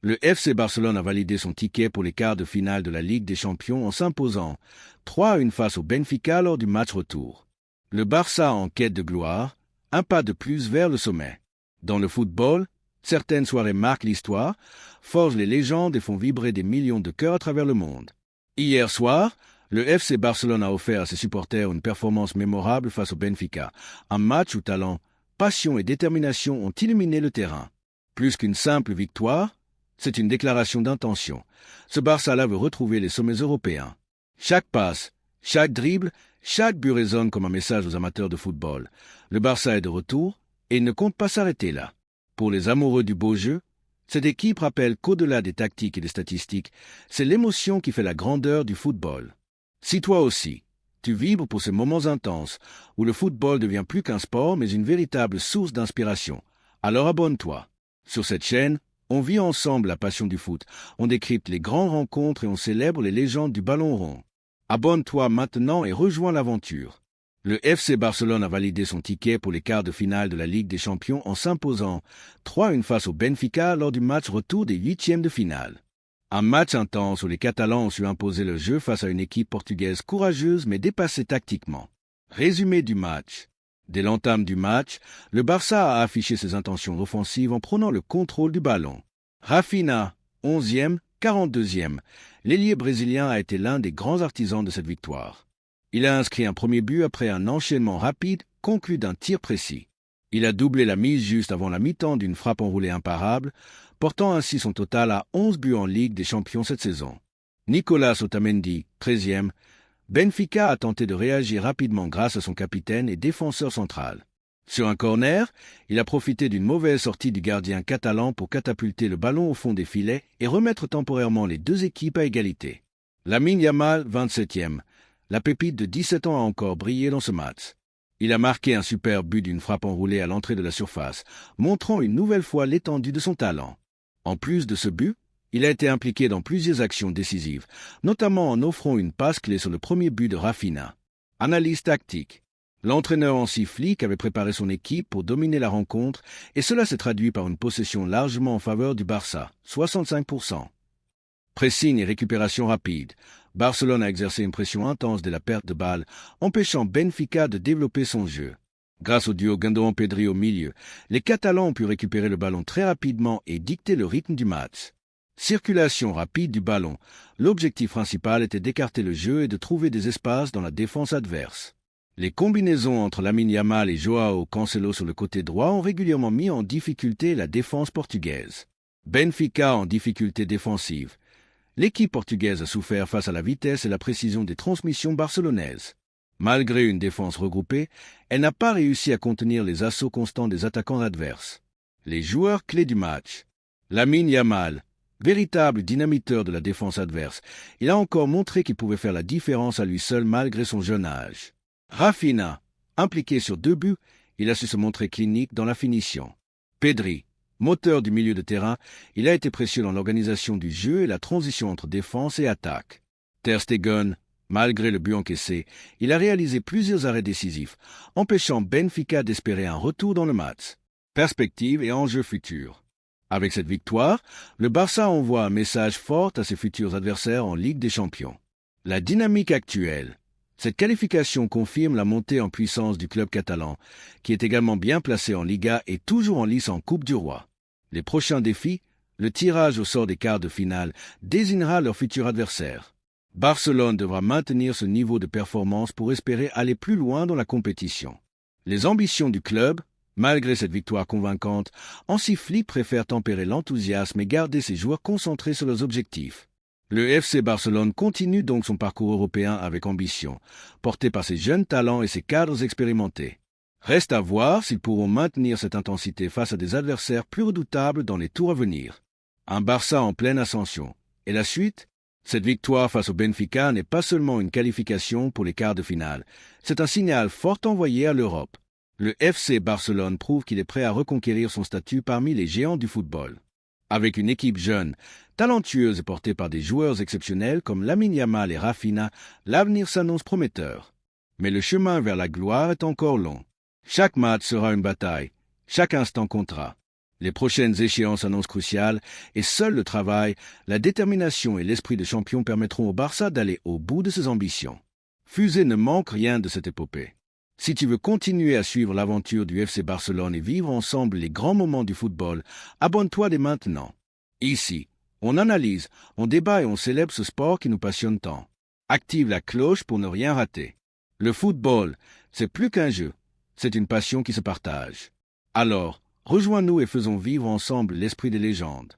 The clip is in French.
Le FC Barcelone a validé son ticket pour les quarts de finale de la Ligue des Champions en s'imposant 3-1 face au Benfica lors du match retour. Le Barça en quête de gloire, un pas de plus vers le sommet. Dans le football, certaines soirées marquent l'histoire, forgent les légendes et font vibrer des millions de cœurs à travers le monde. Hier soir, le FC Barcelone a offert à ses supporters une performance mémorable face au Benfica, un match où talent, passion et détermination ont illuminé le terrain. Plus qu'une simple victoire, c'est une déclaration d'intention. Ce Barça-là veut retrouver les sommets européens. Chaque passe, chaque dribble, chaque but résonne comme un message aux amateurs de football. Le Barça est de retour et il ne compte pas s'arrêter là. Pour les amoureux du beau jeu, cette équipe rappelle qu'au-delà des tactiques et des statistiques, c'est l'émotion qui fait la grandeur du football. Si toi aussi, tu vibres pour ces moments intenses où le football devient plus qu'un sport mais une véritable source d'inspiration, alors abonne-toi. Sur cette chaîne, on vit ensemble la passion du foot, on décrypte les grandes rencontres et on célèbre les légendes du ballon rond. Abonne-toi maintenant et rejoins l'aventure. Le FC Barcelone a validé son ticket pour les quarts de finale de la Ligue des Champions en s'imposant 3-1 face au Benfica lors du match retour des huitièmes de finale. Un match intense où les Catalans ont su imposer le jeu face à une équipe portugaise courageuse mais dépassée tactiquement. Résumé du match. Dès l'entame du match, le Barça a affiché ses intentions offensives en prenant le contrôle du ballon. Rafinha, 11e, 42e, l'ailier brésilien a été l'un des grands artisans de cette victoire. Il a inscrit un premier but après un enchaînement rapide conclu d'un tir précis. Il a doublé la mise juste avant la mi-temps d'une frappe enroulée imparable, portant ainsi son total à 11 buts en Ligue des Champions cette saison. Nicolas Otamendi, 13e, Benfica a tenté de réagir rapidement grâce à son capitaine et défenseur central. Sur un corner, il a profité d'une mauvaise sortie du gardien catalan pour catapulter le ballon au fond des filets et remettre temporairement les deux équipes à égalité. Lamine Yamal, 27e. La pépite de 17 ans a encore brillé dans ce match. Il a marqué un super but d'une frappe enroulée à l'entrée de la surface, montrant une nouvelle fois l'étendue de son talent. En plus de ce but, il a été impliqué dans plusieurs actions décisives, notamment en offrant une passe clé sur le premier but de Rafinha. Analyse tactique. L'entraîneur Hansi Flick avait préparé son équipe pour dominer la rencontre et cela s'est traduit par une possession largement en faveur du Barça, 65%. Pressing et récupération rapide. Barcelone a exercé une pression intense dès la perte de balle, empêchant Benfica de développer son jeu. Grâce au duo Gundogan-Pedri au milieu, les Catalans ont pu récupérer le ballon très rapidement et dicter le rythme du match. Circulation rapide du ballon. L'objectif principal était d'écarter le jeu et de trouver des espaces dans la défense adverse. Les combinaisons entre Lamine Yamal et Joao Cancelo sur le côté droit ont régulièrement mis en difficulté la défense portugaise. Benfica en difficulté défensive. L'équipe portugaise a souffert face à la vitesse et la précision des transmissions barcelonaises. Malgré une défense regroupée, elle n'a pas réussi à contenir les assauts constants des attaquants adverses. Les joueurs clés du match. Lamine Yamal, véritable dynamiteur de la défense adverse, il a encore montré qu'il pouvait faire la différence à lui seul malgré son jeune âge. Rafinha, impliqué sur 2 buts, il a su se montrer clinique dans la finition. Pedri, moteur du milieu de terrain, il a été précieux dans l'organisation du jeu et la transition entre défense et attaque. Ter Stegen, malgré le but encaissé, il a réalisé plusieurs arrêts décisifs, empêchant Benfica d'espérer un retour dans le match. Perspective et enjeux futurs. Avec cette victoire, le Barça envoie un message fort à ses futurs adversaires en Ligue des Champions. La dynamique actuelle. Cette qualification confirme la montée en puissance du club catalan, qui est également bien placé en Liga et toujours en lice en Coupe du Roi. Les prochains défis, le tirage au sort des quarts de finale, désignera leur futur adversaire. Barcelone devra maintenir ce niveau de performance pour espérer aller plus loin dans la compétition. Les ambitions du club, malgré cette victoire convaincante, Hansi Flick préfère tempérer l'enthousiasme et garder ses joueurs concentrés sur leurs objectifs. Le FC Barcelone continue donc son parcours européen avec ambition, porté par ses jeunes talents et ses cadres expérimentés. Reste à voir s'ils pourront maintenir cette intensité face à des adversaires plus redoutables dans les tours à venir. Un Barça en pleine ascension. Et la suite ? Cette victoire face au Benfica n'est pas seulement une qualification pour les quarts de finale, c'est un signal fort envoyé à l'Europe. Le FC Barcelone prouve qu'il est prêt à reconquérir son statut parmi les géants du football. Avec une équipe jeune, talentueuse et portée par des joueurs exceptionnels comme Lamine Yamal et Rafinha, l'avenir s'annonce prometteur. Mais le chemin vers la gloire est encore long. Chaque match sera une bataille, chaque instant comptera. Les prochaines échéances annoncent cruciales et seul le travail, la détermination et l'esprit de champion permettront au Barça d'aller au bout de ses ambitions. Fusée ne manque rien de cette épopée. Si tu veux continuer à suivre l'aventure du FC Barcelone et vivre ensemble les grands moments du football, abonne-toi dès maintenant. Ici, on analyse, on débat et on célèbre ce sport qui nous passionne tant. Active la cloche pour ne rien rater. Le football, c'est plus qu'un jeu, c'est une passion qui se partage. Alors, rejoins-nous et faisons vivre ensemble l'esprit des légendes.